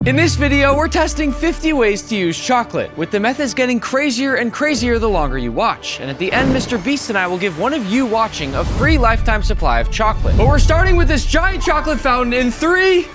In this video, we're testing 50 ways to use chocolate, with the methods getting crazier and crazier the longer you watch. And at the end, Mr. Beast and I will give one of you watching a free lifetime supply of chocolate. But we're starting with this giant chocolate fountain in 3,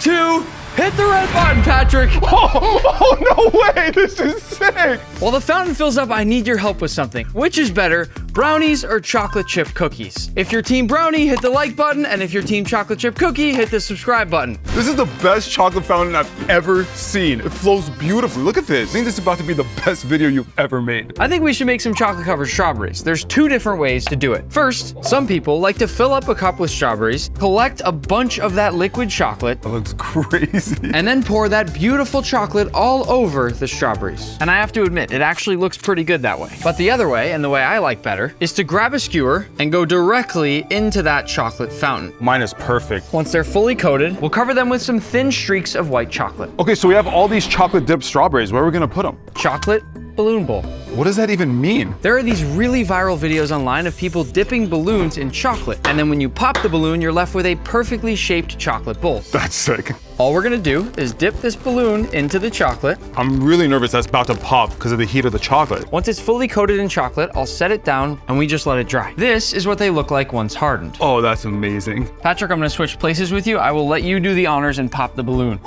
2, hit the red button, Patrick. Oh, no way, this is sick. While the fountain fills up, I need your help with something. Which is better, brownies or chocolate chip cookies? If you're team brownie, hit the like button, and if you're team chocolate chip cookie, hit the subscribe button. This is the best chocolate fountain I've ever seen. It flows beautifully. Look at this. I think this is about to be the best video you've ever made. I think we should make some chocolate covered strawberries. There's 2 different ways to do it. First, some people like to fill up a cup with strawberries, collect a bunch of that liquid chocolate, That looks crazy. and then pour that beautiful chocolate all over the strawberries. And I have to admit, it actually looks pretty good that way. But the other way, and the way I like better, is to grab a skewer and go directly into that chocolate fountain. Mine is perfect. Once they're fully coated, we'll cover them with some thin streaks of white chocolate. Okay, so we have all these chocolate dipped strawberries. Where are we gonna put them? Chocolate balloon bowl. What does that even mean? There are these really viral videos online of people dipping balloons in chocolate, and then when you pop the balloon, you're left with a perfectly shaped chocolate bowl. That's sick. All we're gonna do is dip this balloon into the chocolate. I'm really nervous that's about to pop because of the heat of the chocolate. Once it's fully coated in chocolate, I'll set it down and we just let it dry. This is what they look like once hardened. Oh, that's amazing. Patrick, I'm gonna switch places with you. I will let you do the honors and pop the balloon.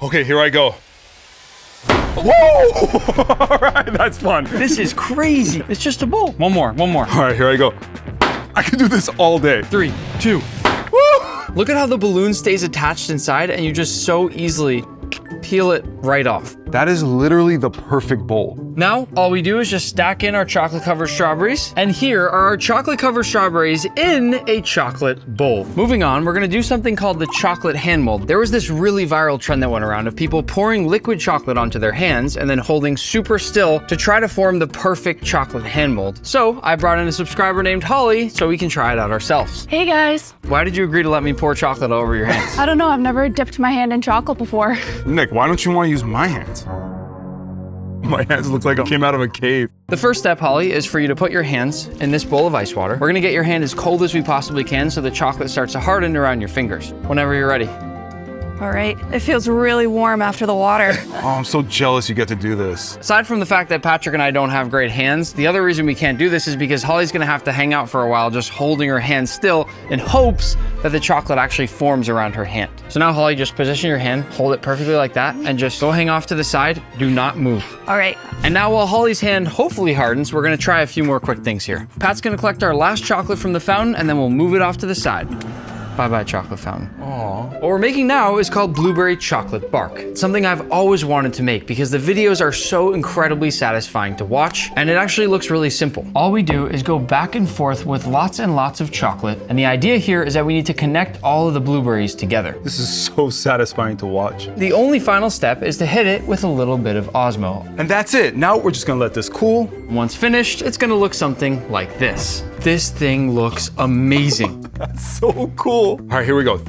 Okay, here I go. Whoa! All right, that's fun. This is crazy. It's just a bowl. One more. All right, here I go. I could do this all day. 3, 2. Woo! Look at how the balloon stays attached inside and you just so easily peel it right off. That is literally the perfect bowl. Now, all we do is just stack in our chocolate-covered strawberries, and here are our chocolate-covered strawberries in a chocolate bowl. Moving on, we're gonna do something called the chocolate hand mold. There was this really viral trend that went around of people pouring liquid chocolate onto their hands and then holding super still to try to form the perfect chocolate hand mold. So I brought in a subscriber named Holly so we can try it out ourselves. Hey guys. Why did you agree to let me pour chocolate all over your hands? I don't know, I've never dipped my hand in chocolate before. Nick, why don't you want to use my hands? My hands look like I came out of a cave. The first step, Holly, is for you to put your hands in this bowl of ice water. We're gonna get your hand as cold as we possibly can so the chocolate starts to harden around your fingers. Whenever you're ready. All right, it feels really warm after the water. Oh, I'm so jealous you get to do this. Aside from the fact that Patrick and I don't have great hands, the other reason we can't do this is because Holly's gonna have to hang out for a while just holding her hand still in hopes that the chocolate actually forms around her hand. So now, Holly, just position your hand, hold it perfectly like that, and just go hang off to the side. Do not move. All right. And now while Holly's hand hopefully hardens, we're gonna try a few more quick things here. Pat's gonna collect our last chocolate from the fountain and then we'll move it off to the side. Bye-bye, chocolate fountain. Aww. What we're making now is called blueberry chocolate bark. It's something I've always wanted to make because the videos are so incredibly satisfying to watch, and it actually looks really simple. All we do is go back and forth with lots and lots of chocolate, and the idea here is that we need to connect all of the blueberries together. This is so satisfying to watch. The only final step is to hit it with a little bit of Osmo. And that's it. Now we're just gonna let this cool. Once finished, it's gonna look something like this. This thing looks amazing. That's so cool. All right, here we go.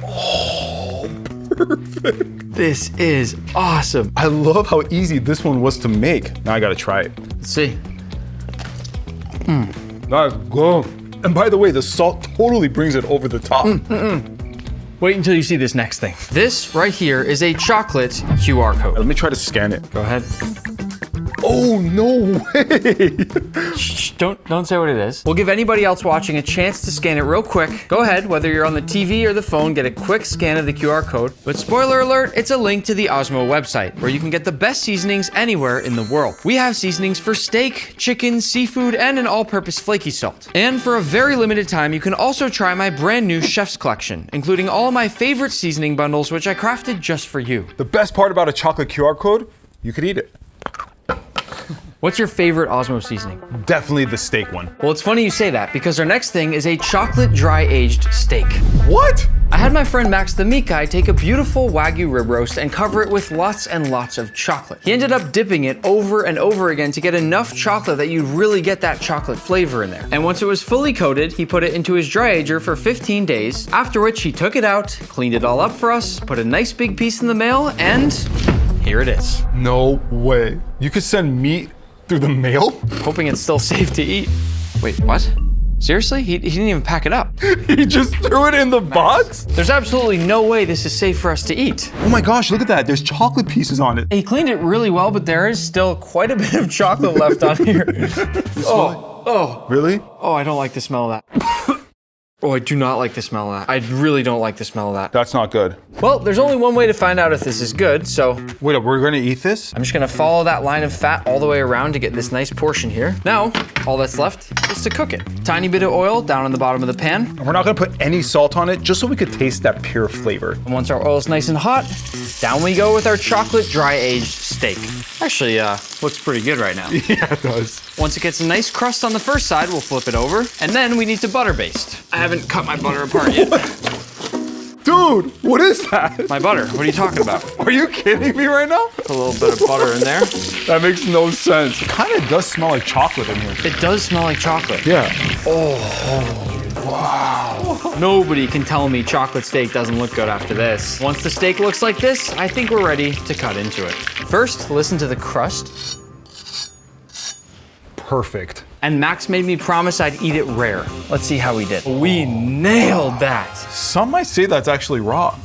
Oh, perfect. This is awesome. I love how easy this one was to make. Now I gotta try it. Let's see. That's good. And by the way, the salt totally brings it over the top. Wait until you see this next thing. This right here is a chocolate QR code. Let me try to scan it. Go ahead. Oh, no way. Shh, don't say what it is. We'll give anybody else watching a chance to scan it real quick. Go ahead, whether you're on the TV or the phone, get a quick scan of the QR code. But spoiler alert, it's a link to the Osmo website, where you can get the best seasonings anywhere in the world. We have seasonings for steak, chicken, seafood, and an all-purpose flaky salt. And for a very limited time, you can also try my brand new Chef's Collection, including all my favorite seasoning bundles, which I crafted just for you. The best part about a chocolate QR code, you could eat it. What's your favorite Osmo seasoning? Definitely the steak one. Well, it's funny you say that because our next thing is a chocolate dry-aged steak. What? I had my friend Max the Meat Guy take a beautiful Wagyu rib roast and cover it with lots and lots of chocolate. He ended up dipping it over and over again to get enough chocolate that you'd really get that chocolate flavor in there. And once it was fully coated, he put it into his dry ager for 15 days, after which he took it out, cleaned it all up for us, put a nice big piece in the mail, and here it is. No way. You could send meat through the mail? Hoping it's still safe to eat. Wait, what? Seriously? He didn't even pack it up. He just threw it in the box? There's absolutely no way this is safe for us to eat. Oh my gosh, look at that. There's chocolate pieces on it. He cleaned it really well, but there is still quite a bit of chocolate left on here. Oh, Really? oh, I don't like the smell of that. Oh, I do not like the smell of that. I really don't like the smell of that. That's not good. Well, there's only one way to find out if this is good, so Wait, we're gonna eat this? I'm just gonna follow that line of fat all the way around to get this nice portion here. Now, all that's left is to cook it. Tiny bit of oil down on the bottom of the pan. We're not gonna put any salt on it, just so we could taste that pure flavor. And once our oil is nice and hot, down we go with our chocolate dry aged steak. Actually, looks pretty good right now. Yeah, it does. Once it gets a nice crust on the first side, we'll flip it over. And then we need to butter baste. I haven't cut my butter apart yet. Dude, what is that? My butter, what are you talking about? Are you kidding me right now? Put a little bit of butter in there. That makes no sense. It kind of does smell like chocolate in here. It does smell like chocolate. Yeah. Nobody can tell me chocolate steak doesn't look good after this. Once the steak looks like this, I think we're ready to cut into it. First, listen to the crust. Perfect. And Max made me promise I'd eat it rare. Let's see how we did. We nailed that. Some might say that's actually raw.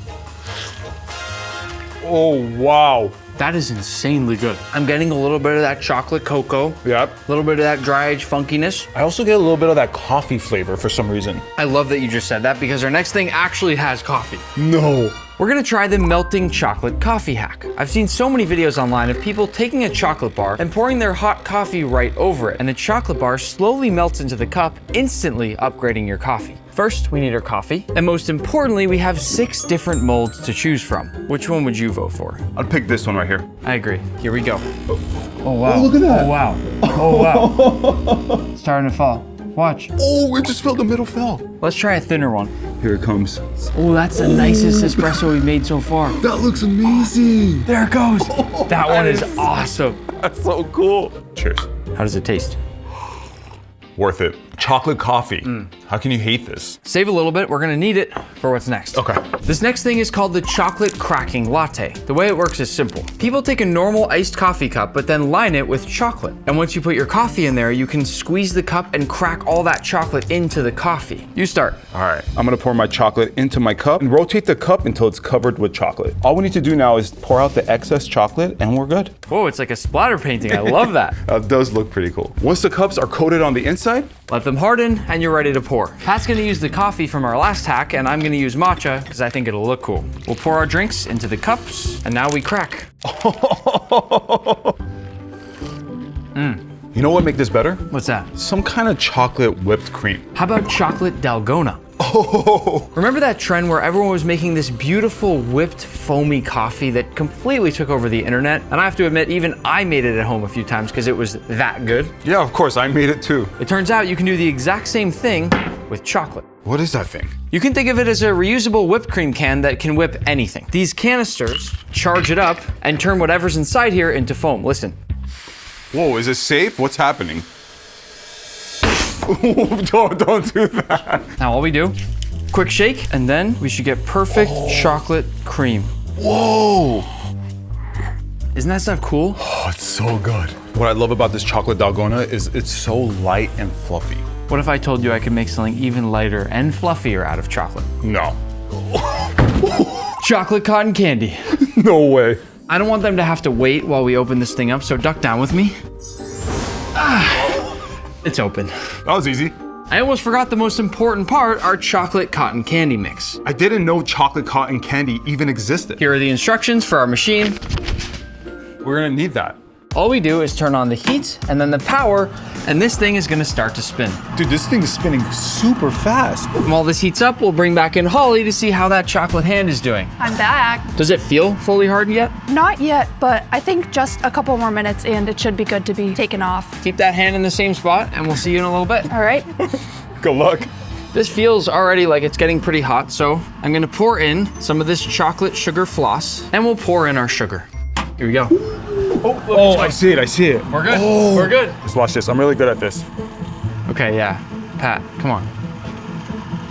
Oh, wow. That is insanely good. I'm getting a little bit of that chocolate cocoa, Yep. a little bit of that dry aged funkiness. I also get a little bit of that coffee flavor for some reason. I love that you just said that because our next thing actually has coffee. No. We're gonna try the melting chocolate coffee hack. I've seen so many videos online of people taking a chocolate bar and pouring their hot coffee right over it, and the chocolate bar slowly melts into the cup, instantly upgrading your coffee. First, we need our coffee, and most importantly, we have 6 different molds to choose from. Which one would you vote for? I'd pick this one right here. I agree. Here we go. Oh wow. look at that. Oh wow. Oh wow. It's starting to fall. Watch. Oh, it just felt the middle fell. Let's try a thinner one. Here it comes. Oh, that's the nicest espresso we've made so far. That looks amazing. There it goes. That one is awesome. That's so cool. Cheers. How does it taste? Worth it. Chocolate coffee. How can you hate this? Save a little bit, we're gonna need it for what's next. Okay. This next thing is called the chocolate cracking latte. The way it works is simple. People take a normal iced coffee cup, but then line it with chocolate. And once you put your coffee in there, you can squeeze the cup and crack all that chocolate into the coffee. You start. All right. I'm gonna pour my chocolate into my cup and rotate the cup until it's covered with chocolate. All we need to do now is pour out the excess chocolate and we're good. Whoa, it's like a splatter painting. I love that. That does look pretty cool. Once the cups are coated on the inside, Let them harden and you're ready to pour. Pat's gonna use the coffee from our last hack and I'm gonna use matcha because I think it'll look cool. We'll pour our drinks into the cups and now we crack. you know what make this better? What's that? Some kind of chocolate whipped cream. How about chocolate dalgona? Oh, Remember that trend where everyone was making this beautiful whipped foamy coffee that completely took over the internet? And I have to admit, even I made it at home a few times because it was that good. yeah, of course, I made it too. It turns out you can do the exact same thing with chocolate. What is that thing? You can think of it as a reusable whipped cream can that can whip anything. These canisters charge it up and turn whatever's inside here into foam. Listen. Whoa, is it safe? What's happening? don't do that. Now all we do, quick shake, and then we should get perfect chocolate cream. Whoa. Isn't that stuff cool? Oh, it's so good. What I love about this chocolate dalgona is it's so light and fluffy. What if I told you I could make something even lighter and fluffier out of chocolate? No. Chocolate cotton candy. No way. I don't want them to have to wait while we open this thing up, so duck down with me. It's open. That was easy. I almost forgot the most important part, our chocolate cotton candy mix. I didn't know chocolate cotton candy even existed. Here are the instructions for our machine. We're gonna need that. All we do is turn on the heat and then the power, and this thing is gonna start to spin. Dude, this thing is spinning super fast. And while this heats up, we'll bring back in Holly to see how that chocolate hand is doing. I'm back. Does it feel fully hardened yet? Not yet, but I think just a couple more minutes and it should be good to be taken off. Keep that hand in the same spot and we'll see you in a little bit. All right. Good luck. This feels already like it's getting pretty hot, so I'm gonna pour in some of this chocolate sugar floss and we'll pour in our sugar. Here we go. Oh, I see it. We're good, Oh. we're good. Just watch this, I'm really good at this. Okay, yeah. Pat, come on.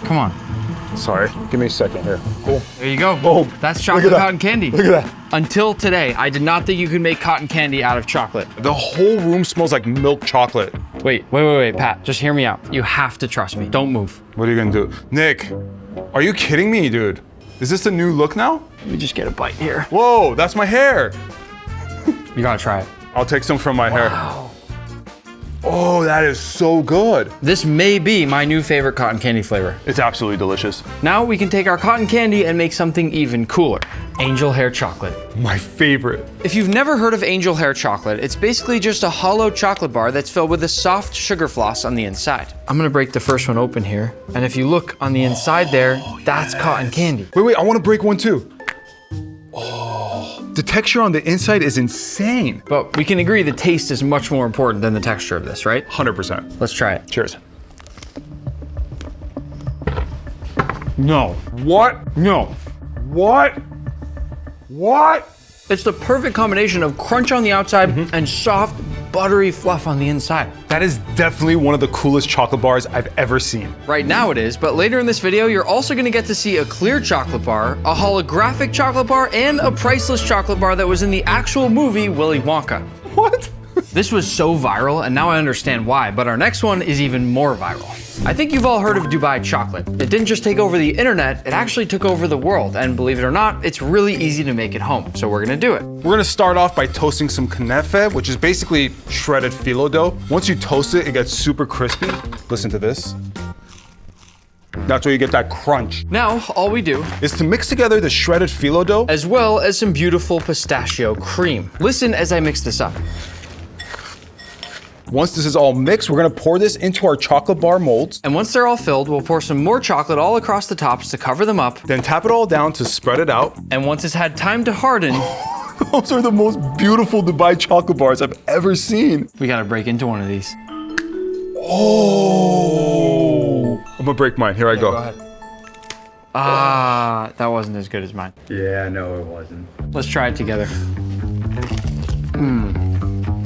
Come on. Sorry, give me a second here. Cool. There you go. Boom. That's Look chocolate at that. cotton candy. Look at that. Until today, I did not think you could make cotton candy out of chocolate. The whole room smells like milk chocolate. Wait, Pat, just hear me out. You have to trust me. Don't move. What are you gonna do? Nick, are you kidding me, dude? Is this the new look now? Let me just get a bite here. Whoa, that's my hair. You gotta try it. I'll take some from my hair. Oh, that is so good. This may be my new favorite cotton candy flavor. It's absolutely delicious. Now we can take our cotton candy and make something even cooler. Angel hair chocolate. My favorite. If you've never heard of angel hair chocolate, it's basically just a hollow chocolate bar that's filled with a soft sugar floss on the inside. I'm gonna break the first one open here. And if you look on the inside there, that's cotton candy. Wait, I wanna break one too. The texture on the inside is insane. But we can agree the taste is much more important than the texture of this, right? 100%. Let's try it. Cheers. No. What? No. What? What? It's the perfect combination of crunch on the outside and soft, buttery fluff on the inside. That is definitely one of the coolest chocolate bars I've ever seen. Right now it is, but later in this video, you're also gonna get to see a clear chocolate bar, a holographic chocolate bar, and a priceless chocolate bar that was in the actual movie Willy Wonka. What? This was so viral, and now I understand why, but our next one is even more viral. I think you've all heard of Dubai chocolate. It didn't just take over the internet, it actually took over the world, and believe it or not, it's really easy to make at home, so we're gonna do it. We're gonna start off by toasting some knefe, which is basically shredded phyllo dough. Once you toast it, it gets super crispy. Listen to this. That's where you get that crunch. Now, all we do, Is to mix together the shredded phyllo dough. as well as some beautiful pistachio cream. Listen as I mix this up. Once this is all mixed, we're gonna pour this into our chocolate bar molds. And once they're all filled, we'll pour some more chocolate all across the tops to cover them up. Then tap it all down to spread it out. And once it's had time to harden, Those are the most beautiful Dubai chocolate bars I've ever seen. we gotta break into one of these. Oh! I'm gonna break mine. Here I go. Ah, that wasn't as good as mine. Yeah, no, it wasn't. Let's try it together.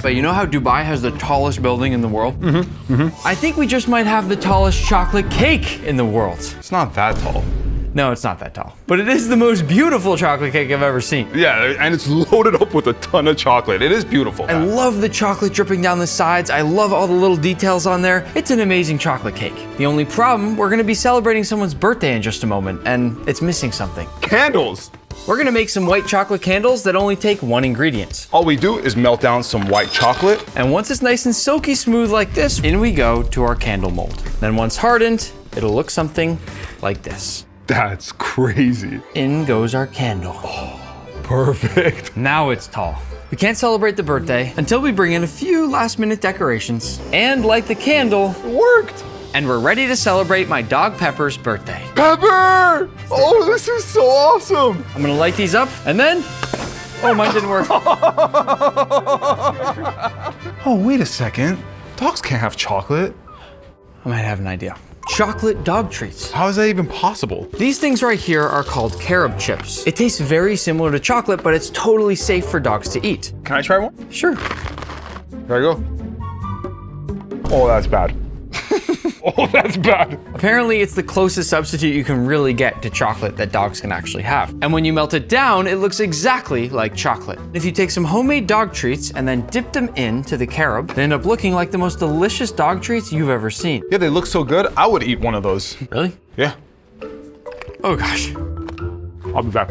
But you know how Dubai has the tallest building in the world? I think we just might have the tallest chocolate cake in the world. It's not that tall. No, it's not that tall. But it is the most beautiful chocolate cake I've ever seen. Yeah, and it's loaded up with a ton of chocolate. It is beautiful. I love the chocolate dripping down the sides. I love all the little details on there. It's an amazing chocolate cake. The only problem, we're gonna be celebrating someone's birthday in just a moment, and it's missing something. Candles! We're gonna make some white chocolate candles that only take one ingredient. All we do is melt down some white chocolate. And once it's nice and silky smooth like this, in we go to our candle mold. Then once hardened, it'll look something like this. That's crazy. In goes our candle. Perfect. Now it's tall. We can't celebrate the birthday until we bring in a few last minute decorations and light the candle, It worked. and we're ready to celebrate my dog Pepper's birthday. Pepper! Oh, this is so awesome. I'm gonna light these up and then, oh, mine didn't work. Oh, wait a second. Dogs can't have chocolate. I might have an idea. Chocolate dog treats. How is that even possible? These things right here are called carob chips. It tastes very similar to chocolate, but it's totally safe for dogs to eat. Can I try one? Sure. Here I go. Oh, that's bad. Oh, that's bad. Apparently, it's the closest substitute you can really get to chocolate that dogs can actually have. And when you melt it down, it looks exactly like chocolate. If you take some homemade dog treats and then dip them into the carob, they end up looking like the most delicious dog treats you've ever seen. Yeah, they look so good. I would eat one of those. Really? Yeah. Oh gosh. I'll be back.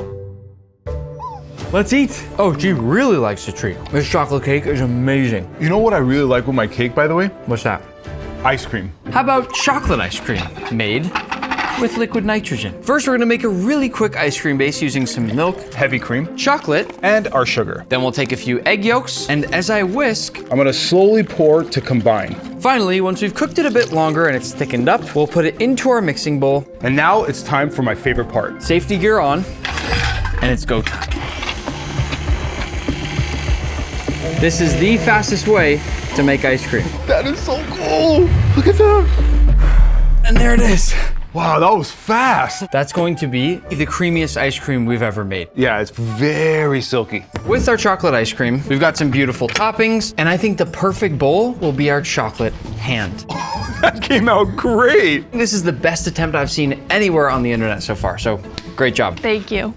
Let's eat. Oh, she really likes the treat. This chocolate cake is amazing. You know what I really like with my cake, by the way? What's that? Ice cream. How about chocolate ice cream made with liquid nitrogen? First, we're gonna make a really quick ice cream base using some milk, Heavy cream. chocolate, And our sugar. then we'll take a few egg yolks, and as I whisk, I'm gonna slowly pour to combine. finally, once we've cooked it a bit longer and it's thickened up, we'll put it into our mixing bowl, And now it's time for my favorite part. safety gear on, and it's go time. This is the fastest way to make ice cream. That is so cool. Look at that. And there it is. Wow, that was fast. That's going to be the creamiest ice cream we've ever made. Yeah, it's very silky. With our chocolate ice cream, we've got some beautiful toppings, and I think the perfect bowl will be our chocolate hand. That came out great. This is the best attempt I've seen anywhere on the internet so far, so great job. Thank you.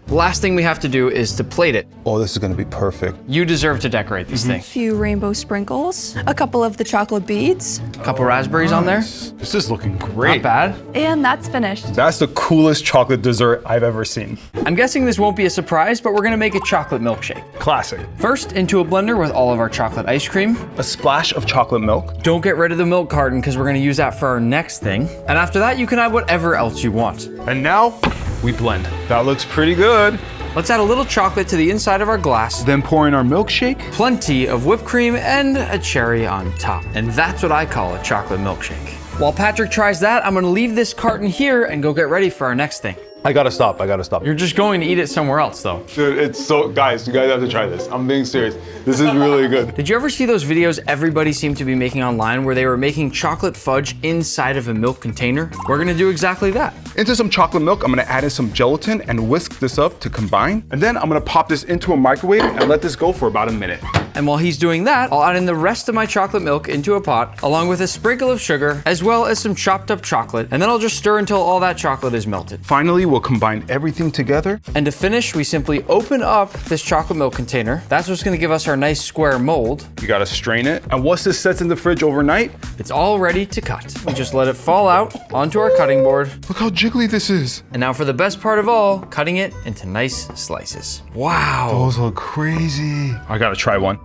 The last thing we have to do is to plate it. Oh, this is gonna be perfect. You deserve to decorate these things. Few rainbow sprinkles, a couple of the chocolate beads, A couple raspberries on there. This is looking Not great. bad. and that's finished. That's the coolest chocolate dessert I've ever seen. I'm guessing this won't be a surprise, but we're gonna make a chocolate milkshake. Classic. First, into a blender with all of our chocolate ice cream. A splash of chocolate milk. Don't get rid of the milk carton because we're gonna use that for our next thing. And after that, you can add whatever else you want. And now we blend. That looks pretty good. Let's add a little chocolate to the inside of our glass, Then pour in our milkshake. plenty of whipped cream, and a cherry on top. And that's what I call a chocolate milkshake. While Patrick tries that, I'm gonna leave this carton here and go get ready for our next thing. I gotta stop. You're just going to eat it somewhere else though. Dude, it's so, guys, you guys have to try this. I'm being serious. This is really good. Did you ever see those videos everybody seemed to be making online where they were making chocolate fudge inside of a milk container? We're gonna do exactly that. Into some chocolate milk, I'm gonna add in some gelatin and whisk this up to combine. And then I'm gonna pop this into a microwave and let this go for about a minute. And while he's doing that, I'll add in the rest of my chocolate milk into a pot, along with a sprinkle of sugar, as well as some chopped up chocolate, and then I'll just stir until all that chocolate is melted. Finally, we'll combine everything together. And to finish, we simply open up this chocolate milk container. That's what's gonna give us our nice square mold. You gotta strain it. And once this sets in the fridge overnight, It's all ready to cut. We just let it fall out onto our cutting board. look how jiggly this is. And now for the best part of all, cutting it into nice slices. Wow, Those look crazy. I gotta try one.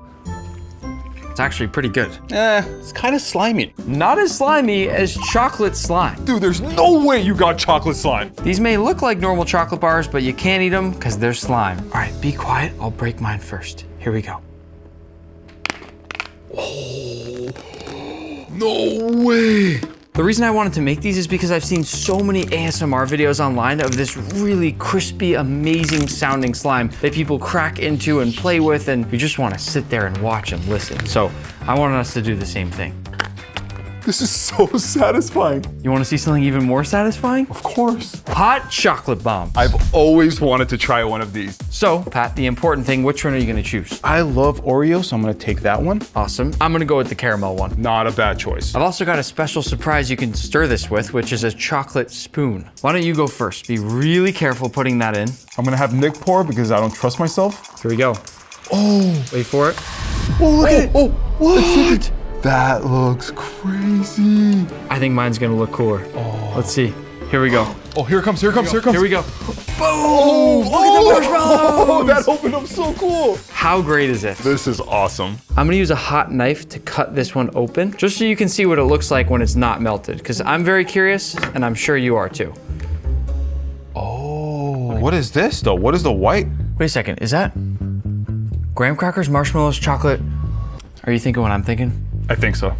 it's actually pretty good. It's kind of slimy. Not as slimy as chocolate slime. Dude, there's no way you got chocolate slime. These may look like normal chocolate bars, but you can't eat them because they're slime. All right, be quiet. I'll break mine first. Here we go. No way. The reason I wanted to make these is because I've seen so many ASMR videos online of this really crispy, amazing sounding slime that people crack into and play with, and you just want to sit there and watch and listen. So I wanted us to do the same thing. This is so satisfying. You want to see something even more satisfying? Of course. Hot chocolate bomb. I've always wanted to try one of these. So, Pat, the important thing, which one are you going to choose? I love Oreo, so I'm gonna take that one. Awesome. I'm going to go with the caramel one. Not a bad choice. I've also got a special surprise you can stir this with, which is a chocolate spoon. Why don't you go first? Be really careful putting that in. I'm gonna have Nick pour because I don't trust myself. Here we go. Oh, Wait for it. oh, look at it. Oh, what? That looks crazy. I think mine's gonna look cooler. Oh. Let's see. Here we go. Oh, here it comes, here it comes, here it comes. Here we go. Oh, Look at the marshmallows! Oh, that opened up so cool. How great is it? This is awesome. I'm gonna use a hot knife to cut this one open, just so you can see what it looks like when it's not melted, because I'm very curious, and I'm sure you are too. Oh, what is this though? What is the white? Wait a second, is that graham crackers, marshmallows, chocolate? Are you thinking what I'm thinking? I think so.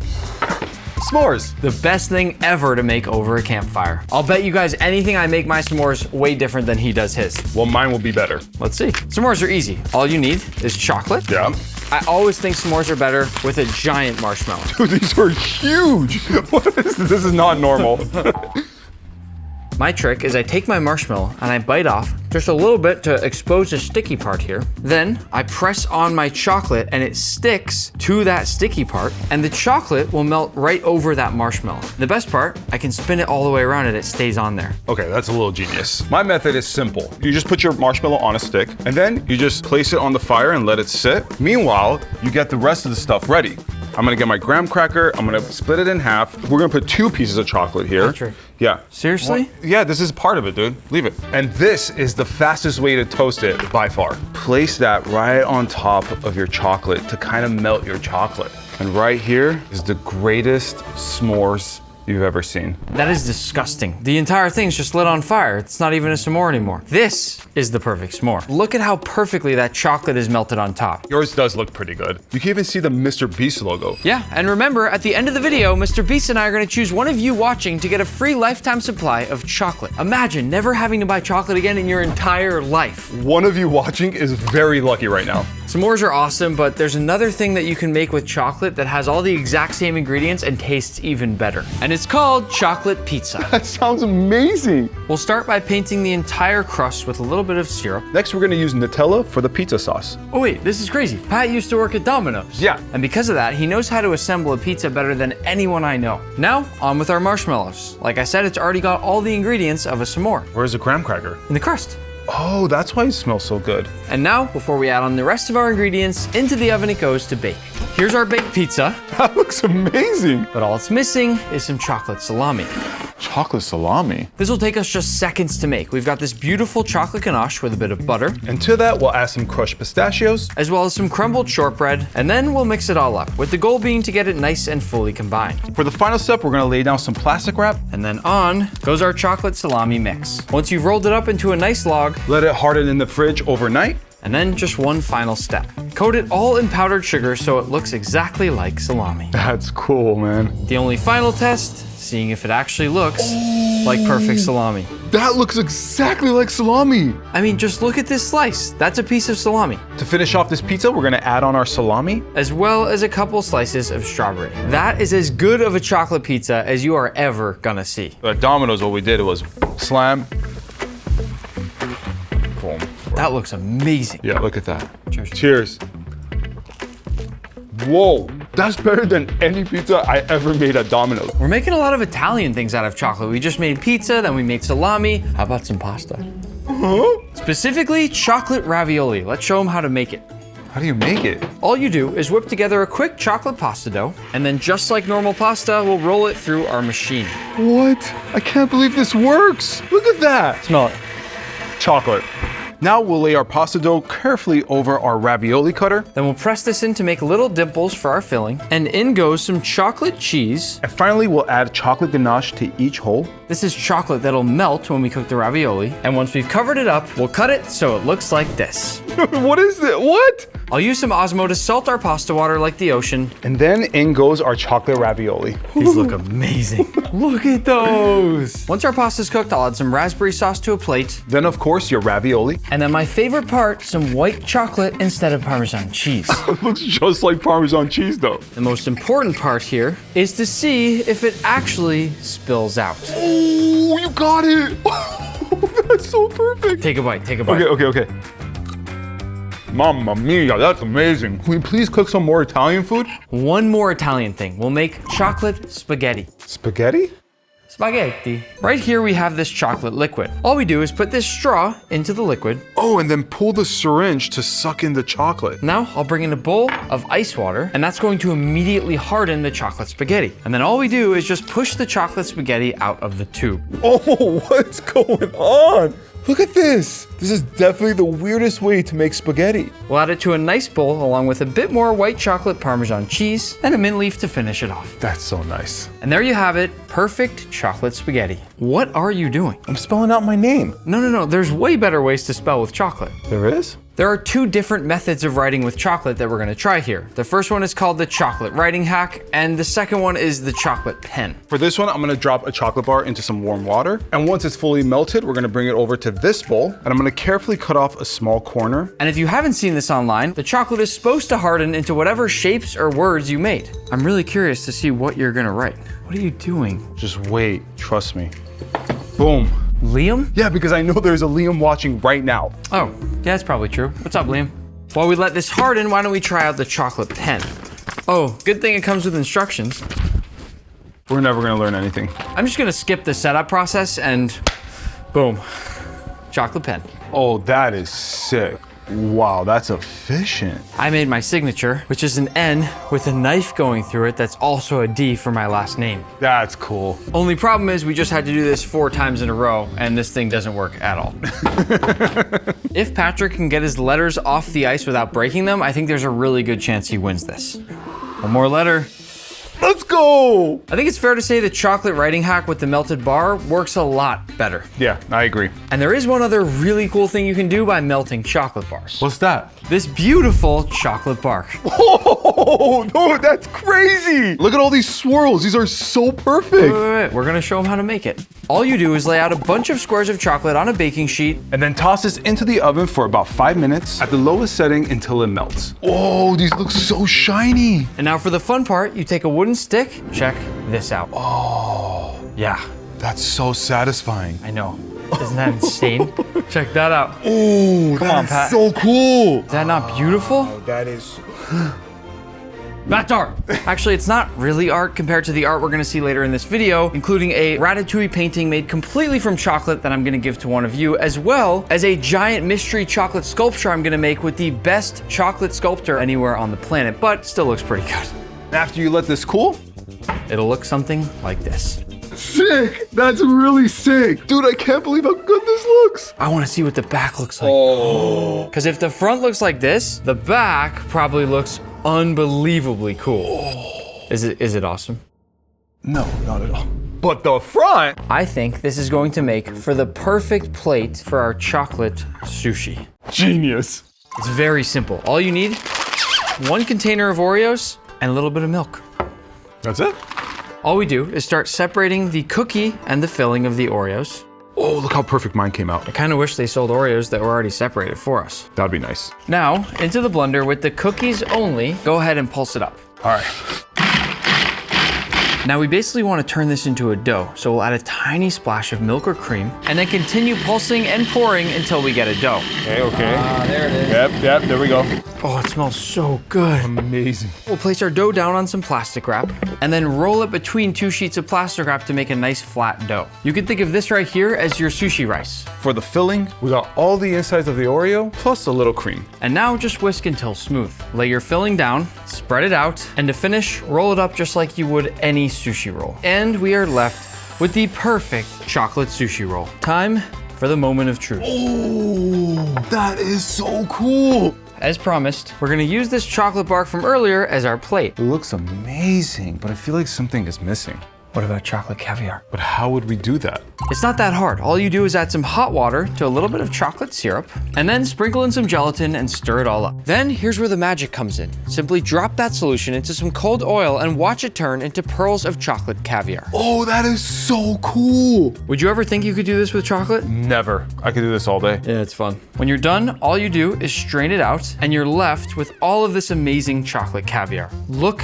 S'mores. The best thing ever to make over a campfire. I'll bet you guys anything I make my s'mores way different than he does his. Well, mine will be better. Let's see. S'mores are easy. All you need is chocolate. Yeah. I always think s'mores are better with a giant marshmallow. Dude, these are huge. What is this? This is not normal. My trick is I take my marshmallow and I bite off just a little bit to expose the sticky part here. Then I press on my chocolate and it sticks to that sticky part, and the chocolate will melt right over that marshmallow. The best part, I can spin it all the way around and it stays on there. Okay, that's a little genius. My method is simple. You just put your marshmallow on a stick, and then you just place it on the fire and let it sit. Meanwhile, you get the rest of the stuff ready. I'm gonna get my graham cracker, I'm gonna split it in half. We're gonna put 2 pieces of chocolate here. Patrick. Yeah. Seriously? Yeah, this is part of it, dude. Leave it. And this is the fastest way to toast it by far. Place that right on top of your chocolate to kind of melt your chocolate. And right here is the greatest s'mores you've ever seen. That is disgusting. The entire thing's just lit on fire. It's not even a s'more anymore. This is the perfect s'more. Look at how perfectly that chocolate is melted on top. Yours does look pretty good. You can even see the Mr. Beast logo. Yeah, and remember, at the end of the video, Mr. Beast and I are gonna choose one of you watching to get a free lifetime supply of chocolate. Imagine never having to buy chocolate again in your entire life. One of you watching is very lucky right now. S'mores are awesome, but there's another thing that you can make with chocolate that has all the exact same ingredients and tastes even better. And it's called chocolate pizza. That sounds amazing. We'll start by painting the entire crust with a little bit of syrup. Next, we're gonna use Nutella for the pizza sauce. Oh wait, this is crazy. Pat used to work at Domino's. Yeah. And because of that, he knows how to assemble a pizza better than anyone I know. Now, on with our marshmallows. Like I said, it's already got all the ingredients of a s'more Where's the graham cracker? in the crust. Oh, that's why it smells so good. And now, before we add on the rest of our ingredients, into the oven it goes to bake. Here's our baked pizza, That looks amazing. but all it's missing is some chocolate salami. Chocolate salami. This will take us just seconds to make. We've got this beautiful chocolate ganache with a bit of butter, And to that, we'll add some crushed pistachios. as well as some crumbled shortbread, and then we'll mix it all up, with the goal being to get it nice and fully combined. For the final step, we're gonna lay down some plastic wrap. And then on goes our chocolate salami mix. Once you've rolled it up into a nice log, Let it harden in the fridge overnight. and then just one final step. Coat it all in powdered sugar so it looks exactly like salami. That's cool, man. The only final test, seeing if it actually looks like perfect salami. That looks exactly like salami. I mean, just look at this slice. That's a piece of salami, To finish off this pizza, we're gonna add on our salami. as well as a couple slices of strawberry. That is as good of a chocolate pizza as you are ever gonna see. At Domino's, what we did was slam, boom. That looks amazing. Yeah, look at that. Cheers. Cheers. Whoa, that's better than any pizza I ever made at Domino's. We're making a lot of Italian things out of chocolate. We just made pizza, then we made salami. How about some pasta? Huh? Specifically, chocolate ravioli. Let's show them how to make it. How do you make it? All you do is whip together a quick chocolate pasta dough, and then just like normal pasta, we'll roll it through our machine. What? I can't believe this works. Look at that. Smell it. Chocolate. Now we'll lay our pasta dough carefully over our ravioli cutter. Then we'll press this in to make little dimples for our filling, and in goes some chocolate cheese. And finally, we'll add chocolate ganache to each hole. This is chocolate that'll melt when we cook the ravioli, and once we've covered it up, we'll cut it so it looks like this. What is it? What? I'll use some Osmo to salt our pasta water like the ocean. And then in goes our chocolate ravioli. These look amazing. Look at those. Once our pasta's cooked, I'll add some raspberry sauce to a plate. Then, of course, your ravioli. And then my favorite part, some white chocolate instead of Parmesan cheese. It looks just like Parmesan cheese, though. The most important part here is to see if it actually spills out. Oh, you got it. That's so perfect. Take a bite, take a bite. Okay. Mamma mia, that's amazing. Can we please cook some more Italian food? One more Italian thing. We'll make chocolate spaghetti. Spaghetti? Spaghetti. Right here we have this chocolate liquid. All we do is put this straw into the liquid. Oh, and then pull the syringe to suck in the chocolate. Now I'll bring in a bowl of ice water, and that's going to immediately harden the chocolate spaghetti. And then all we do is just push the chocolate spaghetti out of the tube. Oh, what's going on? Look at this. This is definitely the weirdest way to make spaghetti. We'll add it to a nice bowl along with a bit more white chocolate Parmesan cheese and a mint leaf to finish it off. That's so nice. And there you have it, perfect chocolate spaghetti. What are you doing? I'm spelling out my name. No, there's way better ways to spell with chocolate. There is? There are two different methods of writing with chocolate that we're gonna try here. The first one is called the chocolate writing hack, and the second one is the chocolate pen. For this one, I'm gonna drop a chocolate bar into some warm water. And once it's fully melted, we're gonna bring it over to this bowl, and I'm gonna carefully cut off a small corner. And if you haven't seen this online, the chocolate is supposed to harden into whatever shapes or words you made. I'm really curious to see what you're gonna write. What are you doing? Just wait, trust me. Boom. Liam? Yeah, because I know there's a Liam watching right now. Oh, yeah, that's probably true. What's up, Liam? While we let this harden, why don't we try out the chocolate pen? Oh, good thing it comes with instructions. We're never gonna learn anything. I'm just gonna skip the setup process and boom, chocolate pen. Oh, that is sick. Wow, that's efficient. I made my signature, which is an N with a knife going through it that's also a D for my last name. That's cool. Only problem is we just had to do this 4 times in a row and this thing doesn't work at all. If Patrick can get his letters off the ice without breaking them, I think there's a really good chance he wins this. One more letter. Let's go! I think it's fair to say the chocolate writing hack with the melted bar works a lot better. Yeah, I agree. And there is one other really cool thing you can do by melting chocolate bars. What's that? This beautiful chocolate bark. Oh, no, that's crazy! Look at all these swirls. These are so perfect. Wait, we're gonna show them how to make it. All you do is lay out a bunch of squares of chocolate on a baking sheet. And then toss this into the oven for about 5 minutes at the lowest setting until it melts. Oh, these look so shiny. And now for the fun part, you take a wooden stick. Check this out. Oh, Yeah, that's so satisfying. I know. Isn't that insane? Check that out. Oh, Come on, Pat. so cool. Is that not beautiful? That is. That's art. Actually, it's not really art compared to the art we're gonna see later in this video, including a Ratatouille painting made completely from chocolate that I'm gonna give to one of you, as well as a giant mystery chocolate sculpture I'm gonna make with the best chocolate sculptor anywhere on the planet, but still looks pretty good. After you let this cool, It'll look something like this. sick. That's really sick. Dude, I can't believe how good this looks. I wanna see what the back looks like. Oh. Because if the front looks like this, the back probably looks unbelievably cool. Is it awesome? No, not at all. But the front. I think this is going to make for the perfect plate for our chocolate sushi. Genius. It's very simple. All you need, 1 container of Oreos and a little bit of milk. That's it? All we do is start separating the cookie and the filling of the Oreos. Oh, look how perfect mine came out. I kind of wish they sold Oreos that were already separated for us. That'd be nice. Now, into the blender with the cookies only, go ahead and pulse it up. All right. Now we basically want to turn this into a dough, so we'll add a tiny splash of milk or cream, and then continue pulsing and pouring until we get a dough. Okay. There it is. Yep, there we go. Oh, it smells so good. Amazing. We'll place our dough down on some plastic wrap, and then roll it between 2 sheets of plastic wrap to make a nice flat dough. You can think of this right here as your sushi rice. For the filling, we got all the insides of the Oreo plus a little cream. And now just whisk until smooth. Lay your filling down, spread it out, and to finish, roll it up just like you would any sushi roll. And we are left with the perfect chocolate sushi roll. Time for the moment of truth. Oh, that is so cool. As promised, we're gonna use this chocolate bar from earlier as our plate. It looks amazing, but I feel like something is missing. What about chocolate caviar? But how would we do that? It's not that hard. All you do is add some hot water to a little bit of chocolate syrup, and then sprinkle in some gelatin and stir it all up. Then here's where the magic comes in. Simply drop that solution into some cold oil and watch it turn into pearls of chocolate caviar. Oh, that is so cool. Would you ever think you could do this with chocolate? Never. I could do this all day. Yeah, it's fun. When you're done, all you do is strain it out, and you're left with all of this amazing chocolate caviar. Look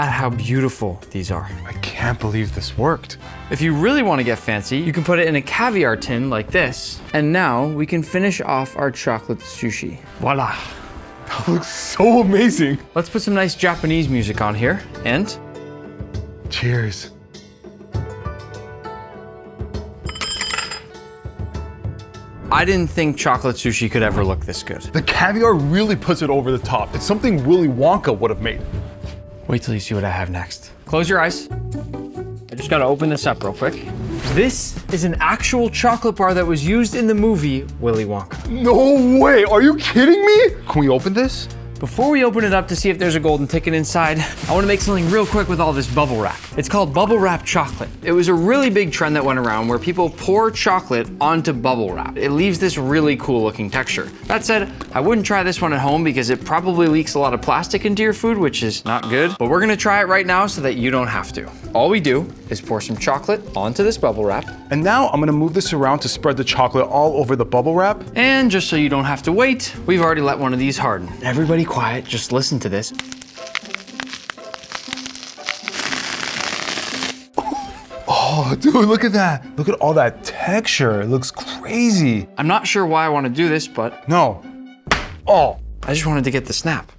at how beautiful these are. I can't believe this worked. If you really want to get fancy, you can put it in a caviar tin like this. And now we can finish off our chocolate sushi. Voila. That looks so amazing. Let's put some nice Japanese music on here, and Cheers. I didn't think chocolate sushi could ever look this good. The caviar really puts it over the top. It's something Willy Wonka would have made. Wait till you see what I have next. Close your eyes. I just gotta open this up real quick. This is an actual chocolate bar that was used in the movie Willy Wonka. No way, are you kidding me? Can we open this? Before we open it up to see if there's a golden ticket inside, I wanna make something real quick with all this bubble wrap. It's called bubble wrap chocolate. It was a really big trend that went around where people pour chocolate onto bubble wrap. It leaves this really cool looking texture. That said, I wouldn't try this one at home because it probably leaks a lot of plastic into your food, which is not good, but we're gonna try it right now so that you don't have to. All we do is pour some chocolate onto this bubble wrap. And now I'm gonna move this around to spread the chocolate all over the bubble wrap. And just so you don't have to wait, we've already let one of these harden. Everybody quiet, just listen to this. Oh, dude, look at that. Look at all that texture. It looks crazy. I'm not sure why I want to do this, but No. Oh. I just wanted to get the snap.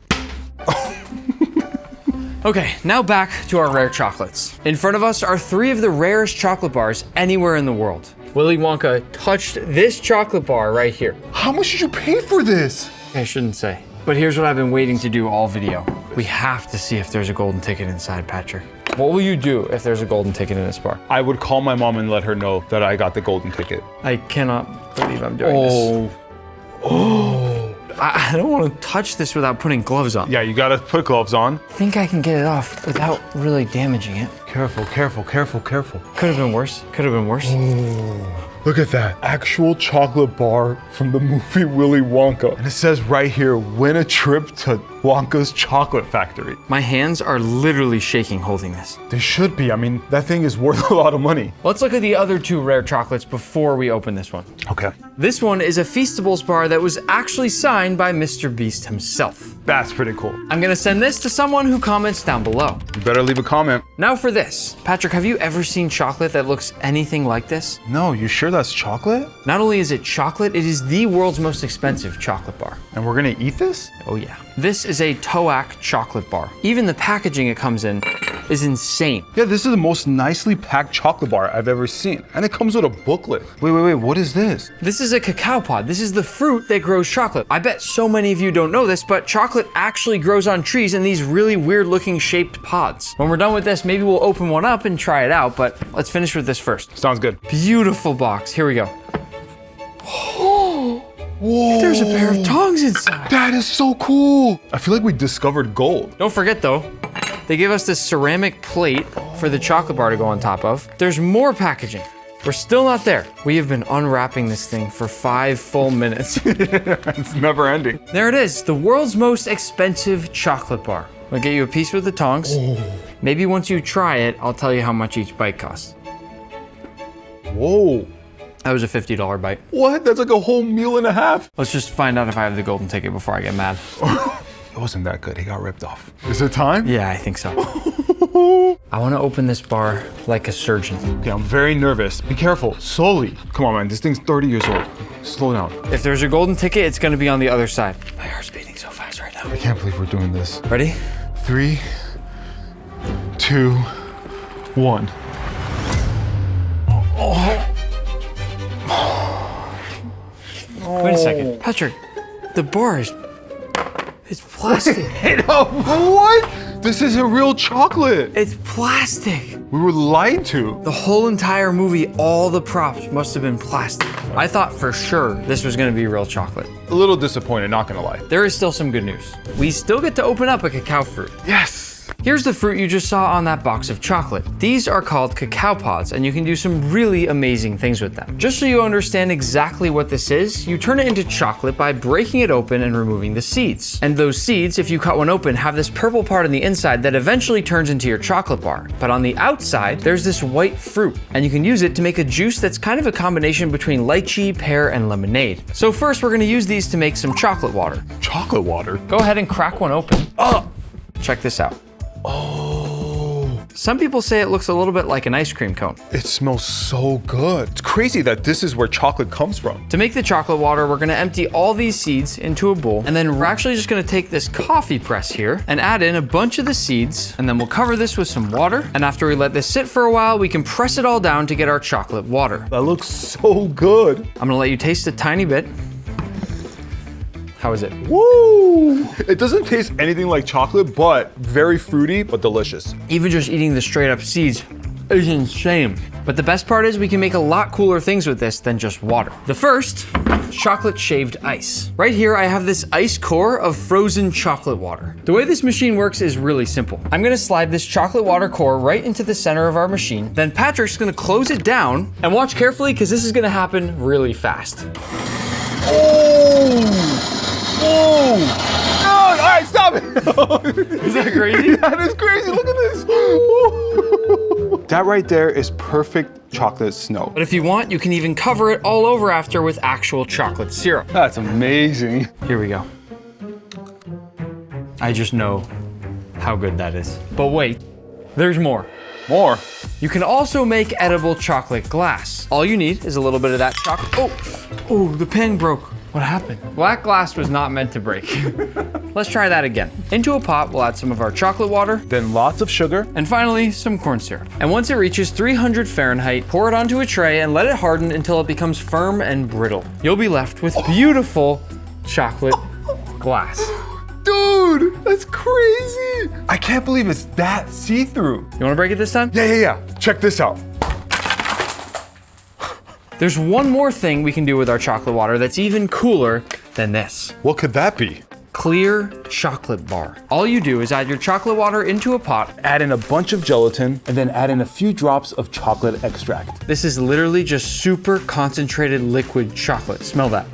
Okay, now back to our rare chocolates. In front of us are 3 of the rarest chocolate bars anywhere in the world. Willy Wonka touched this chocolate bar right here. How much did you pay for this? I shouldn't say. But here's what I've been waiting to do all video. We have to see if there's a golden ticket inside, Patrick. What will you do if there's a golden ticket in this bar? I would call my mom and let her know that I got the golden ticket. I cannot believe I'm doing this. I don't want to touch this without putting gloves on. Yeah, you gotta put gloves on. I think I can get it off without really damaging it. Careful, careful, careful, careful. Could have been worse. Could have been worse. Look at that. Actual chocolate bar from the movie Willy Wonka. And it says right here, win a trip to Wonka's chocolate factory. My hands are literally shaking holding this. They should be. I mean, that thing is worth a lot of money. Let's look at the other 2 rare chocolates before we open this one. Okay. This one is a Feastables bar that was actually signed by Mr. Beast himself. That's pretty cool. I'm gonna send this to someone who comments down below. You better leave a comment. Now for this. this. Patrick, have you ever seen chocolate that looks anything like this? No, you sure that's chocolate? Not only is it chocolate, it is the world's most expensive chocolate bar. And we're gonna eat this? Oh yeah. This is a Toac chocolate bar. Even the packaging it comes in is insane. Yeah, this is the most nicely packed chocolate bar I've ever seen. And it comes with a booklet. Wait, what is this? This is a cacao pod. This is the fruit that grows chocolate. I bet so many of you don't know this, but chocolate actually grows on trees in these really weird looking shaped pods. When we're done with this, maybe we'll open one up and try it out, but let's finish with this first. Sounds good. Beautiful box. Here we go. Whoa. There's a pair of tongs inside. That is so cool. I feel like we discovered gold. Don't forget though, they give us this ceramic plate for the chocolate bar to go on top of. There's more packaging. We're still not there. We have been unwrapping this thing for 5 full minutes. It's never ending. There it is, the world's most expensive chocolate bar. I'll get you a piece with the tongs. Maybe once you try it, I'll tell you how much each bite costs. Whoa. That was a $50 bite. What? That's like a whole meal and a half. Let's just find out if I have the golden ticket before I get mad. It wasn't that good. He got ripped off. Is it time? Yeah, I think so. I want to open this bar like a surgeon. Okay, I'm very nervous. Be careful. Slowly. Come on, man. This thing's 30 years old. Slow down. If there's a golden ticket, it's going to be on the other side. My heart's beating so fast right now. I can't believe we're doing this. Ready? 3, 2, 1. Wait a second. Patrick, the bar is... It's plastic. What? This isn't real chocolate. It's plastic. We were lied to. The whole entire movie, all the props must have been plastic. I thought for sure this was going to be real chocolate. A little disappointed, not gonna lie. There is still some good news. We still get to open up a cacao fruit. Yes. Here's the fruit you just saw on that box of chocolate. These are called cacao pods, and you can do some really amazing things with them. Just so you understand exactly what this is, you turn it into chocolate by breaking it open and removing the seeds. And those seeds, if you cut one open, have this purple part on the inside that eventually turns into your chocolate bar. But on the outside, there's this white fruit, and you can use it to make a juice that's kind of a combination between lychee, pear, and lemonade. So first, we're gonna use these to make some chocolate water. Chocolate water? Go ahead and crack one open. Oh! Check this out. Oh. Some people say it looks a little bit like an ice cream cone. It smells so good. It's crazy that this is where chocolate comes from. To make the chocolate water, we're gonna empty all these seeds into a bowl, and then we're actually just gonna take this coffee press here and add in a bunch of the seeds, and then we'll cover this with some water, and after we let this sit for a while, we can press it all down to get our chocolate water. That looks so good. I'm gonna let you taste a tiny bit. How is it? Woo! It doesn't taste anything like chocolate, but very fruity, but delicious. Even just eating the straight up seeds is insane. But the best part is we can make a lot cooler things with this than just water. The first, chocolate shaved ice. Right here, I have this ice core of frozen chocolate water. The way this machine works is really simple. I'm gonna slide this chocolate water core right into the center of our machine. Then Patrick's gonna close it down, and watch carefully because this is gonna happen really fast. Oh! Oh! No! All right, stop it! Is that crazy? That is crazy. Look at this. That right there is perfect chocolate snow. But if you want, you can even cover it all over after with actual chocolate syrup. That's amazing. Here we go. I just know how good that is. But wait, there's more. More. You can also make edible chocolate glass. All you need is a little bit of that chocolate. Oh, the pan broke. What happened? Black glass was not meant to break. Let's try that again. Into a pot, we'll add some of our chocolate water, Then lots of sugar. and finally, some corn syrup. And once it reaches 300 Fahrenheit, pour it onto a tray and let it harden until it becomes firm and brittle. You'll be left with beautiful chocolate glass. Dude, that's crazy. I can't believe it's that see-through. You wanna break it this time? Yeah. Check this out. There's one more thing we can do with our chocolate water that's even cooler than this. What could that be? Clear chocolate bar. All you do is add your chocolate water into a pot. Add in a bunch of gelatin and then add in a few drops of chocolate extract. This is literally just super concentrated liquid chocolate. Smell that.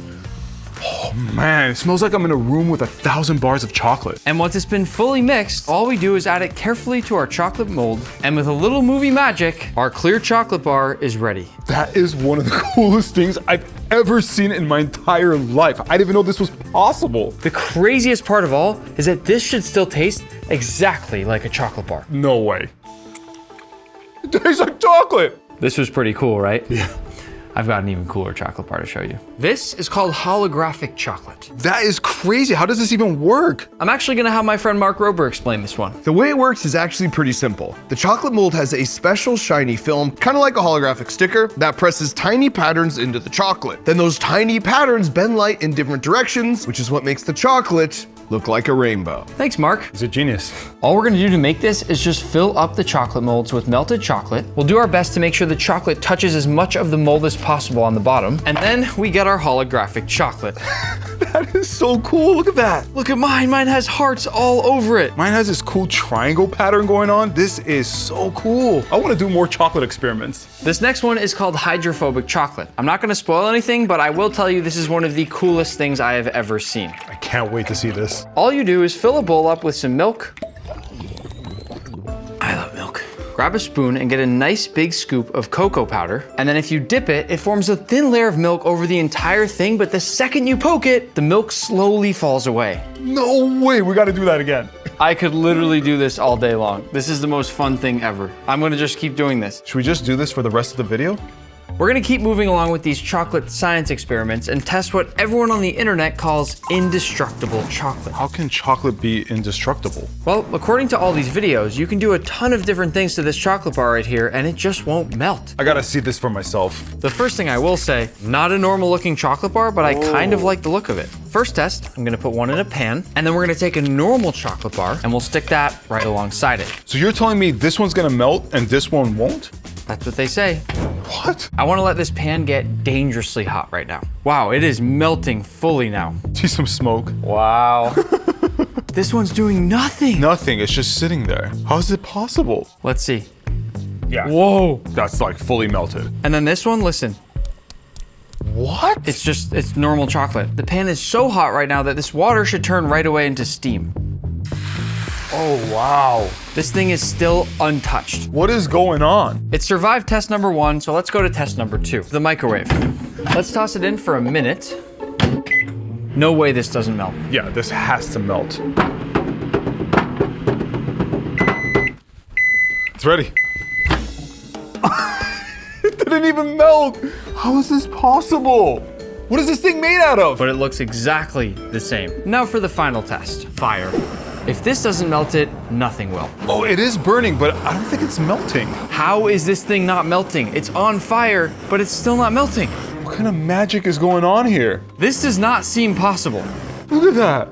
Oh man, it smells like I'm in a room with 1,000 bars of chocolate. And once it's been fully mixed, all we do is add it carefully to our chocolate mold. And with a little movie magic, our clear chocolate bar is ready. That is one of the coolest things I've ever seen in my entire life. I didn't even know this was possible. The craziest part of all is that this should still taste exactly like a chocolate bar. No way. It tastes like chocolate. This was pretty cool, right? Yeah. I've got an even cooler chocolate bar to show you. This is called holographic chocolate. That is crazy. How does this even work? I'm actually gonna have my friend Mark Rober explain this one. The way it works is actually pretty simple. The chocolate mold has a special shiny film, kind of like a holographic sticker, that presses tiny patterns into the chocolate. Then those tiny patterns bend light in different directions, which is what makes the chocolate look like a rainbow. Thanks, Mark. He's a genius. All we're gonna do to make this is just fill up the chocolate molds with melted chocolate. We'll do our best to make sure the chocolate touches as much of the mold as possible on the bottom. And then we get our holographic chocolate. That is so cool. Look at that. Look at mine. Mine has hearts all over it. Mine has this cool triangle pattern going on. This is so cool. I want to do more chocolate experiments. This next one is called hydrophobic chocolate. I'm not gonna spoil anything, but I will tell you this is one of the coolest things I have ever seen. I can't wait to see this. All you do is fill a bowl up with some milk. I love milk. Grab a spoon and get a nice big scoop of cocoa powder. And then if you dip it, it forms a thin layer of milk over the entire thing, but the second you poke it, the milk slowly falls away. No way. We got to do that again. I could literally do this all day long. This is the most fun thing ever. I'm gonna just keep doing this. Should we just do this for the rest of the video? We're gonna keep moving along with these chocolate science experiments and test what everyone on the internet calls indestructible chocolate. How can chocolate be indestructible? Well, according to all these videos, you can do a ton of different things to this chocolate bar right here and it just won't melt. I got to see this for myself. The first thing I will say, not a normal looking chocolate bar, but I kind of like the look of it. First test, I'm gonna put one in a pan, and then we're gonna take a normal chocolate bar and we'll stick that right alongside it. So you're telling me this one's going to melt and this one won't? That's what they say. What? I wanna let this pan get dangerously hot right now. Wow, it is melting fully now. See some smoke. Wow. This one's doing nothing. Nothing. It's just sitting there. How is it possible? Let's see. Yeah. Whoa. That's like fully melted. And then this one, listen. What? It's normal chocolate. The pan is so hot right now that this water should turn right away into steam. Oh, wow. This thing is still untouched. What is going on? It survived test number 1, so let's go to test number 2, the microwave. Let's toss it in for a minute. No way this doesn't melt. Yeah, this has to melt. It's ready. It didn't even melt. How is this possible? What is this thing made out of? But it looks exactly the same. Now for the final test, fire. If this doesn't melt it, nothing will. Oh, it is burning, but I don't think it's melting. How is this thing not melting? It's on fire, but it's still not melting. What kind of magic is going on here? This does not seem possible. Look at that.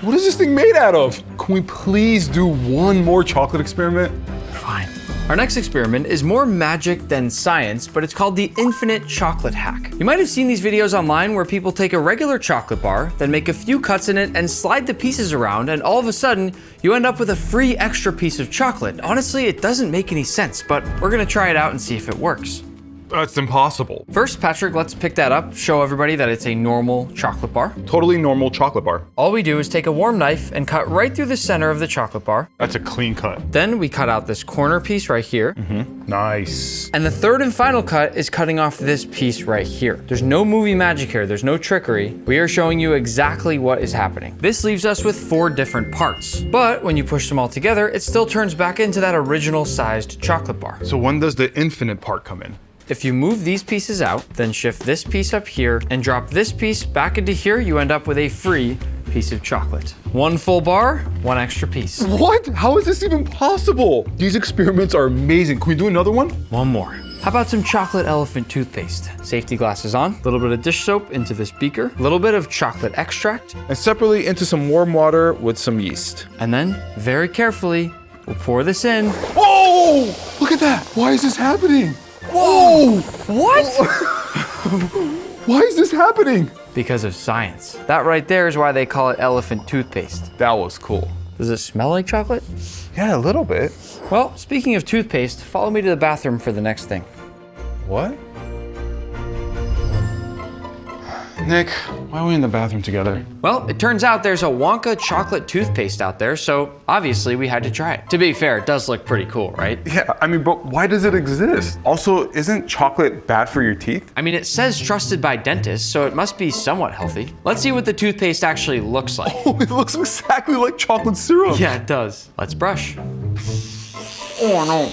What is this thing made out of? Can we please do one more chocolate experiment? Fine. Our next experiment is more magic than science, but it's called the infinite chocolate hack. You might have seen these videos online where people take a regular chocolate bar, then make a few cuts in it and slide the pieces around, and all of a sudden, you end up with a free extra piece of chocolate. Honestly, it doesn't make any sense, but we're gonna try it out and see if it works. That's impossible. First, Patrick, let's pick that up, show everybody that it's a normal chocolate bar. Totally normal chocolate bar. All we do is take a warm knife and cut right through the center of the chocolate bar. That's a clean cut. Then we cut out this corner piece right here. Nice. And the third and final cut is cutting off this piece right here. There's no movie magic here, there's no trickery. We are showing you exactly what is happening. This leaves us with 4 different parts. But when you push them all together, it still turns back into that original sized chocolate bar. So when does the infinite part come in? If you move these pieces out, then shift this piece up here and drop this piece back into here, you end up with a free piece of chocolate. 1 full bar, 1 extra piece. What? How is this even possible? These experiments are amazing. Can we do another one? 1 more. How about some chocolate elephant toothpaste? Safety glasses on, a little bit of dish soap into this beaker, a little bit of chocolate extract, And separately into some warm water with some yeast. and then very carefully, we'll pour this in. Oh! Look at that. Why is this happening? Whoa! What? Why is this happening? Because of science. That right there is why they call it elephant toothpaste. That was cool. Does it smell like chocolate? Yeah, a little bit. Well, speaking of toothpaste, follow me to the bathroom for the next thing. What? Nick, why are we in the bathroom together? Well, it turns out there's a Wonka chocolate toothpaste out there, so obviously we had to try it. To be fair, it does look pretty cool, right? Yeah, I mean, but why does it exist? Also, isn't chocolate bad for your teeth? I mean, it says trusted by dentists, so it must be somewhat healthy. Let's see what the toothpaste actually looks like. Oh, it looks exactly like chocolate syrup. Yeah, it does. Let's brush. Oh no.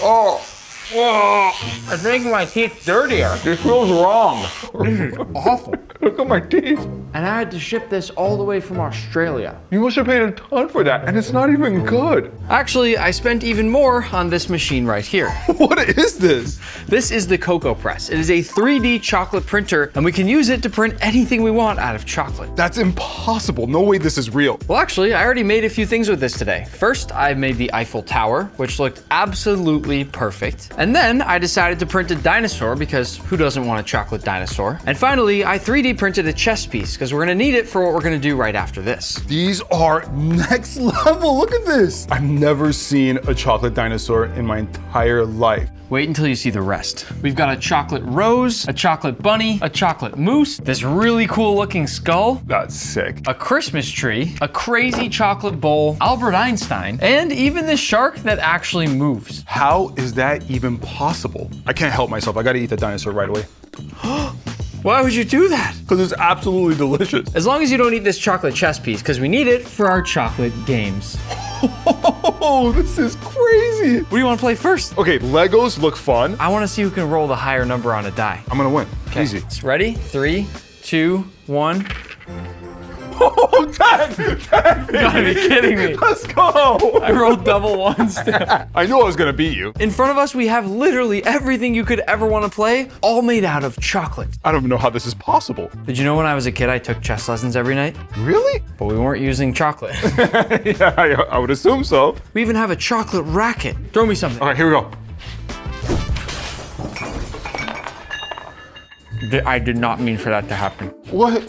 Oh. Oh. It's making my teeth dirtier. This feels wrong. This is awful. Look at my teeth. And I had to ship this all the way from Australia. You must have paid a ton for that, and it's not even good. Actually, I spent even more on this machine right here. What is this? This is the Cocoa Press. It is a 3D chocolate printer, and we can use it to print anything we want out of chocolate. That's impossible. No way this is real. Well, actually, I already made a few things with this today. First, I made the Eiffel Tower, which looked absolutely perfect. And then I decided to print a dinosaur because who doesn't want a chocolate dinosaur? And finally, I 3D printed a chess piece because we're gonna need it for what we're gonna do right after this. These are next level. Look at this. I've never seen a chocolate dinosaur in my entire life. Wait until you see the rest. We've got a chocolate rose, a chocolate bunny, a chocolate moose, this really cool looking skull, That's sick. a Christmas tree, a crazy chocolate bowl, Albert Einstein, and even this shark that actually moves. How is that even possible? I can't help myself. I gotta eat the dinosaur right away. Why would you do that? Because it's absolutely delicious. As long as you don't eat this chocolate chess piece, because we need it for our chocolate games. Oh, this is crazy. What do you want to play first? Okay, Legos look fun. I want to see who can roll the higher number on a die. I'm gonna win. Easy. It's ready? 3, 2, 1. Oh, 10! 10, You gotta be kidding me. Let's go! I rolled double ones. I knew I was gonna beat you. In front of us, we have literally everything you could ever want to play, all made out of chocolate. I don't even know how this is possible. Did you know when I was a kid, I took chess lessons every night? Really? But we weren't using chocolate. Yeah, I would assume so. We even have a chocolate racket. Throw me something. All right, here we go. I did not mean for that to happen. What?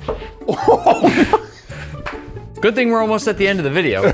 Good thing we're almost at the end of the video.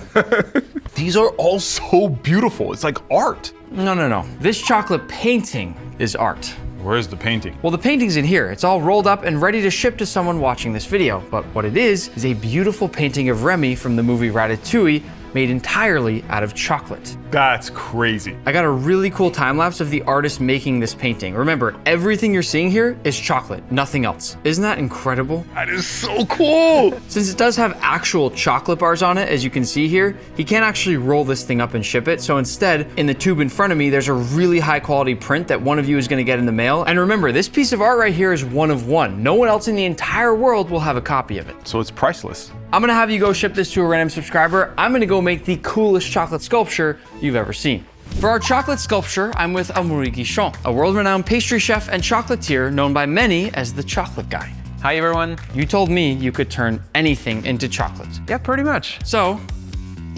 These are all so beautiful. It's like art. No. This chocolate painting is art. Where's the painting? Well, the painting's in here. It's all rolled up and ready to ship to someone watching this video. But what it is a beautiful painting of Remy from the movie Ratatouille, made entirely out of chocolate. That's crazy. I got a really cool time lapse of the artist making this painting. Remember, everything you're seeing here is chocolate, nothing else. Isn't that incredible? That is so cool. Since it does have actual chocolate bars on it, as you can see here, he can't actually roll this thing up and ship it. So instead, in the tube in front of me, there's a really high quality print that one of you is gonna get in the mail. And remember, this piece of art right here is one of one. No one else in the entire world will have a copy of it. So it's priceless. I'm gonna have you go ship this to a random subscriber. I'm gonna go make the coolest chocolate sculpture you've ever seen. For our chocolate sculpture, I'm with Amaury Guichon, a world-renowned pastry chef and chocolatier known by many as the Chocolate Guy. Hi everyone. You told me you could turn anything into chocolate. Yeah, pretty much. So,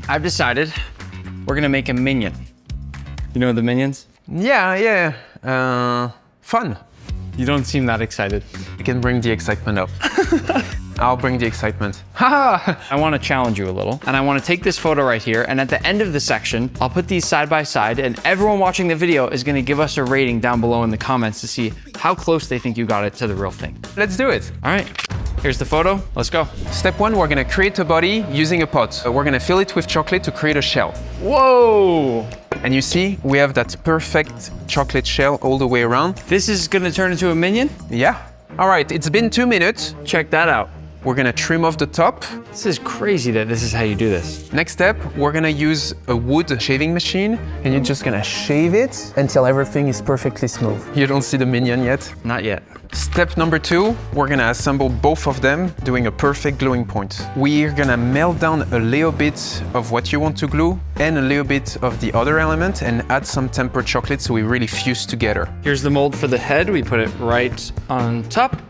I've decided we're gonna make a minion. You know the Minions? Yeah. Fun. You don't seem that excited. You can bring the excitement up. I'll bring the excitement. Ha! I want to challenge you a little, and I want to take this photo right here, and at the end of the section, I'll put these side by side, and everyone watching the video is going to give us a rating down below in the comments to see how close they think you got it to the real thing. Let's do it. All right, here's the photo. Let's go. Step 1, we're gonna create a body using a pot. We're gonna fill it with chocolate to create a shell. Whoa! And you see, we have that perfect chocolate shell all the way around. This is going to turn into a minion? Yeah. All right, it's been 2 minutes. Check that out. We're gonna trim off the top. This is crazy that this is how you do this. Next step, we're gonna use a wood shaving machine, and you're just gonna shave it until everything is perfectly smooth. You don't see the minion yet? Not yet. Step number 2, we're gonna assemble both of them, doing a perfect gluing point. We're gonna melt down a little bit of what you want to glue and a little bit of the other element and add some tempered chocolate so we really fuse together. Here's the mold for the head. We put it right on top.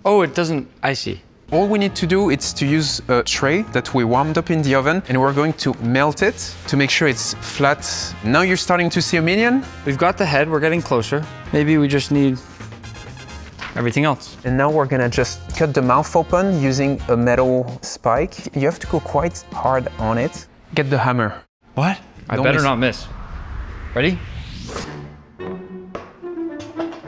Oh, it doesn't, I see. All we need to do is to use a tray that we warmed up in the oven, and we're going to melt it to make sure it's flat. Now you're starting to see a minion. We've got the head, we're getting closer. Maybe we just need everything else. And now we're gonna just cut the mouth open using a metal spike. You have to go quite hard on it. Get the hammer. What? I Don't better miss. not miss. Ready?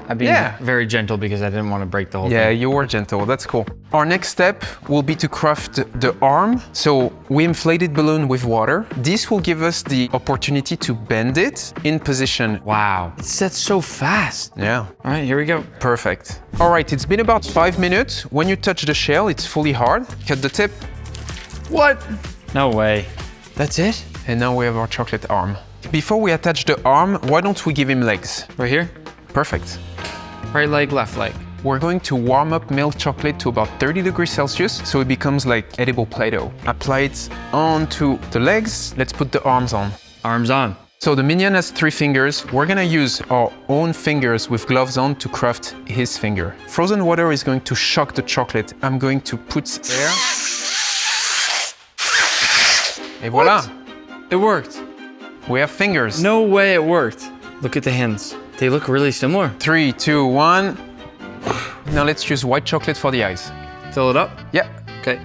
I'm being very gentle because I didn't want to break the whole Yeah, thing. you were gentle, that's cool. Our next step will be to craft the arm. So we inflated balloon with water. This will give us the opportunity to bend it in position. Wow, it sets so fast. Yeah, All right, here we go. perfect. All right, it's been about 5 minutes. When you touch the shell, it's fully hard. Cut the tip, What? No way. That's it? and now we have our chocolate arm. Before we attach the arm, why don't we give him legs? Right here? Perfect. Right leg, left leg. We're going to warm up milk chocolate to about 30 degrees Celsius so it becomes like edible Play-Doh. Apply it onto the legs. Let's put the arms on. Arms on. So the minion has 3 fingers. We're gonna use our own fingers with gloves on to craft his finger. Frozen water is going to shock the chocolate. I'm going to put there. Et voila! It worked. We have fingers. No way it worked. Look at the hands. They look really similar. 3, 2, 1. Now let's use white chocolate for the eyes. Fill it up. Yeah. Okay.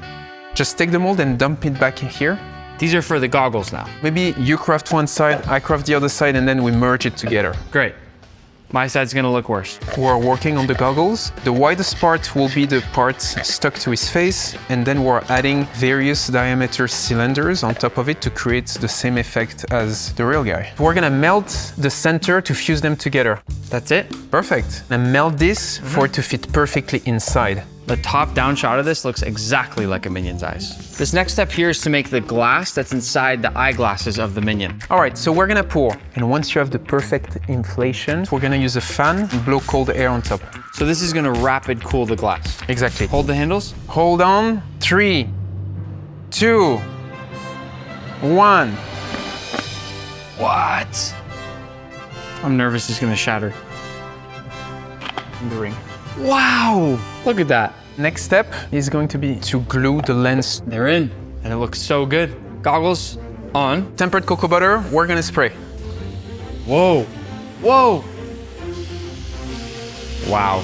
Just take the mold and dump it back in here. These are for the goggles now. Maybe you craft one side, I craft the other side, and then we merge it together. Great. My side's gonna look worse. We're working on the goggles. The widest part will be the part stuck to his face, and then we're adding various diameter cylinders on top of it to create the same effect as the real guy. We're gonna melt the center to fuse them together. That's it. Perfect. And melt this for it to fit perfectly inside. The top-down shot of this looks exactly like a Minion's eyes. This next step here is to make the glass that's inside the eyeglasses of the Minion. All right, so we're gonna pour. And once you have the perfect inflation, we're gonna use a fan and blow cold air on top. So this is gonna rapid cool the glass. Exactly. Hold the handles. Hold on. 3, 2, 1. What? I'm nervous it's gonna shatter. The ring. Wow! Look at that. Next step is going to be to glue the lens. They're in, and it looks so good. Goggles on. Tempered cocoa butter, we're gonna spray. Whoa! Whoa! Wow.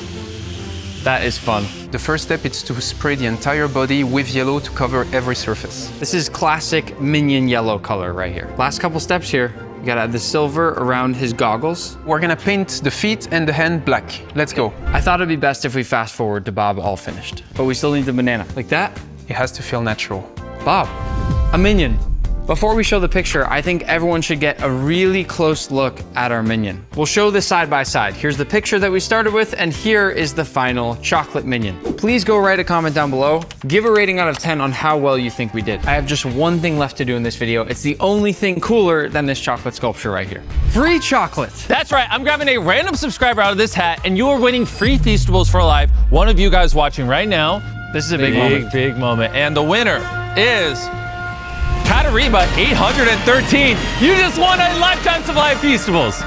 That is fun. The first step is to spray the entire body with yellow to cover every surface. This is classic Minion yellow color right here. Last couple steps here. You gotta add the silver around his goggles. We're gonna paint the feet and the hand black. Let's go. I thought it'd be best if we fast forward to Bob all finished. But we still need the banana. Like that? It has to feel natural. Bob, a Minion. Before we show the picture, I think everyone should get a really close look at our Minion. We'll show this side by side. Here's the picture that we started with, and here is the final chocolate Minion. Please go write a comment down below. Give a rating out of 10 on how well you think we did. I have just one thing left to do in this video. It's the only thing cooler than this chocolate sculpture right here. Free chocolate. That's right, I'm grabbing a random subscriber out of this hat, and you are winning free Feastables for life. One of you guys watching right now. This is a big moment. Big moment. And the winner is Katarina 813. You just won a lifetime supply of Feastables.